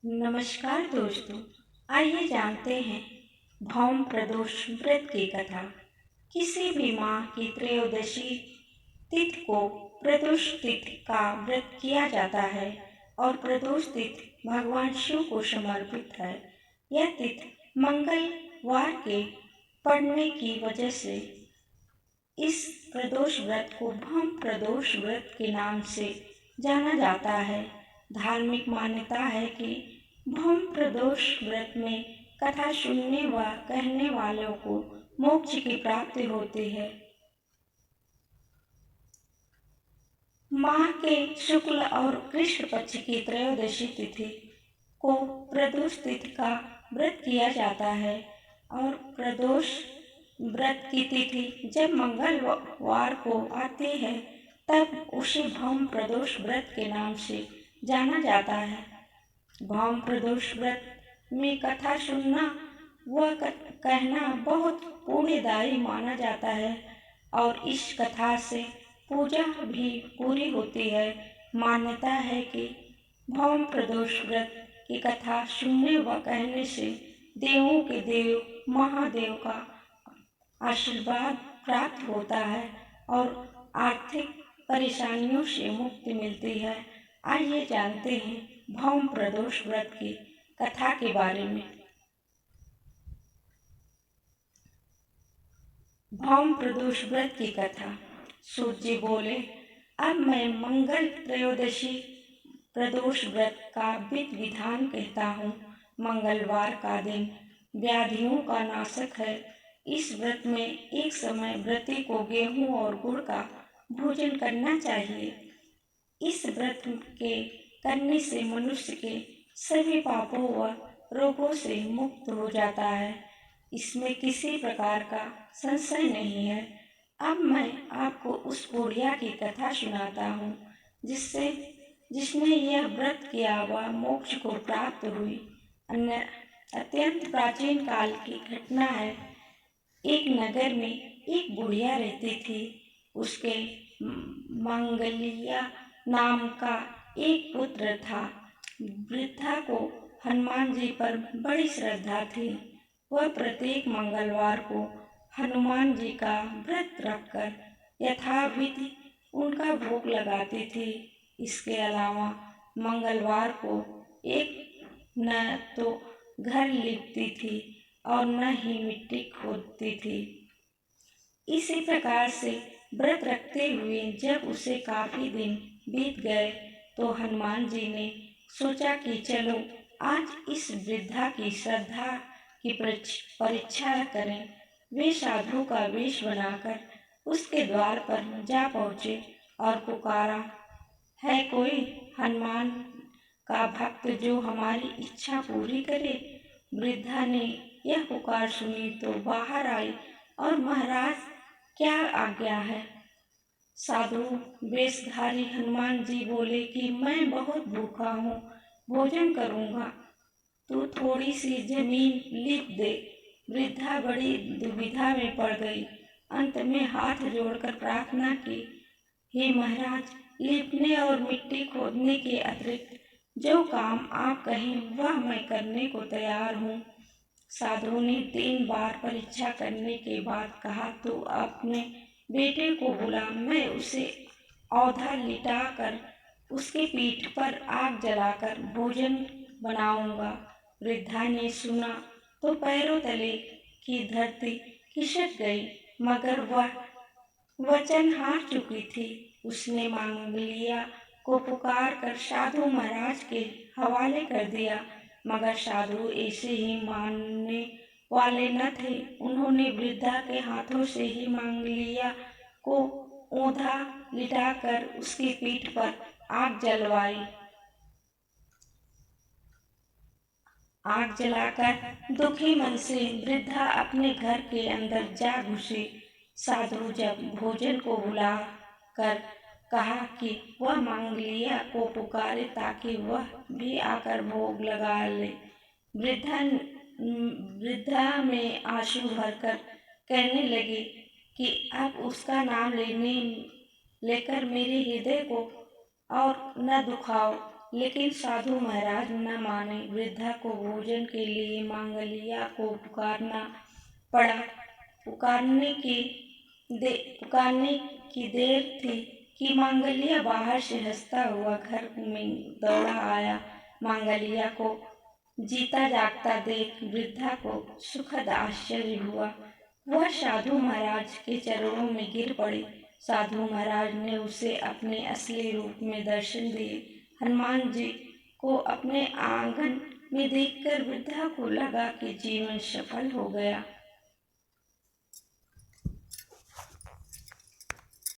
नमस्कार दोस्तों, आइए जानते हैं भौम प्रदोष व्रत की कथा। किसी भी माह की त्रयोदशी तिथि को प्रदोष तिथि का व्रत किया जाता है और प्रदोष तिथि भगवान शिव को समर्पित है। यह तिथि मंगलवार के पड़ने की वजह से इस प्रदोष व्रत को भौम प्रदोष व्रत के नाम से जाना जाता है। धार्मिक मान्यता है कि भौम प्रदोष व्रत में कथा सुनने व कहने वालों को मोक्ष की प्राप्ति होती है। माह के शुक्ल और कृष्ण पक्ष की त्रयोदशी तिथि को प्रदोष तिथि का व्रत किया जाता है और प्रदोष व्रत की तिथि जब मंगलवार को आती है तब उसे भौम प्रदोष व्रत के नाम से जाना जाता है। भौम प्रदोष व्रत में कथा सुनना व कहना बहुत पुण्यदायी माना जाता है और इस कथा से पूजा भी पूरी होती है। मान्यता है कि भौम प्रदोष व्रत की कथा सुनने व कहने से देवों के देव महादेव का आशीर्वाद प्राप्त होता है और आर्थिक परेशानियों से मुक्ति मिलती है। आइए जानते हैं भौम प्रदोष व्रत की कथा के बारे में। भौम प्रदोष व्रत की कथा। सूत जी बोले, अब मैं मंगल त्रयोदशी प्रदोष व्रत का विधि विधान कहता हूँ। मंगलवार का दिन व्याधियों का नाशक है। इस व्रत में एक समय व्रती को गेहूं और गुड़ का भोजन करना चाहिए। इस व्रत के करने से मनुष्य के सभी पापों व रोगों से मुक्त हो जाता है। इसमें किसी प्रकार का संशय नहीं है। अब मैं आपको उस बुढ़िया की कथा सुनाता हूँ जिसने यह व्रत किया व मोक्ष को प्राप्त हुई। अत्यंत प्राचीन काल की घटना है। एक नगर में एक बुढ़िया रहती थी। उसके मंगलिया नाम का एक पुत्र था। वृद्धा को हनुमान जी पर बड़ी श्रद्धा थी। वह प्रत्येक मंगलवार को हनुमान जी का व्रत रखकर यथाविधि उनका भोग लगाती थी। इसके अलावा मंगलवार को एक न तो घर लीपती थी और न ही मिट्टी खोदती थी। इसी प्रकार से व्रत रखते हुए जब उसे काफी दिन बीत गए तो हनुमान जी ने सोचा कि चलो आज इस वृद्धा की श्रद्धा की परीक्षा करें। वे साधु का वेश बनाकर उसके द्वार पर जा पहुँचे और पुकारा, है कोई हनुमान का भक्त जो हमारी इच्छा पूरी करे? वृद्धा ने यह पुकार सुनी तो बाहर आई और महाराज क्या आज्ञा है? साधु वेशधारी हनुमान जी बोले कि मैं बहुत भूखा हूँ, भोजन करूँगा, तू थोड़ी सी जमीन लिप दे। वृद्धा बड़ी दुविधा में पड़ गई। अंत में हाथ जोड़कर प्रार्थना की, हे महाराज, लिपने और मिट्टी खोदने के अतिरिक्त जो काम आप कहें वह मैं करने को तैयार हूँ। साधु ने 3 बार परीक्षा करने के बाद कहा, तो अपने बेटे को बुला, मैं उसे औधा लिटाकर उसकी पीठ पर आग जलाकर भोजन बनाऊंगा। वृद्धा ने सुना तो पैरों तले की धरती खिसक गई, मगर वह वचन हार चुकी थी। उसने मांगलिया को पुकार कर साधु महाराज के हवाले कर दिया, मगर साधु ऐसे ही मानने वाले न थे। उन्होंने वृद्धा के हाथों से ही मांगलिया को औंधा लिटाकर उसकी पीठ पर आग जलवाई। आग जलाकर दुखी मन से वृद्धा अपने घर के अंदर जा घुसी। साधु जब भोजन को बुला कर कहा कि वह मांगलिया को पुकारे ताकि वह भी आकर भोग लगा ले। वृद्धा में आंसू भरकर कहने लगी कि अब उसका नाम लेकर मेरे हृदय को और न दुखाओ। लेकिन साधु महाराज न माने। वृद्धा को भोजन के लिए मांगलिया को पुकारना पड़ा। पुकारने की देर थी कि मांगलिया बाहर से हंसता हुआ घर में दौड़ा आया। मांगलिया को जीता जागता देख वृद्धा को सुखद आश्चर्य हुआ। वह साधु महाराज के चरणों में गिर पड़ी। साधु महाराज ने उसे अपने असली रूप में दर्शन दिए। हनुमान जी को अपने आंगन में देखकर वृद्धा को लगा कि जीवन सफल हो गया।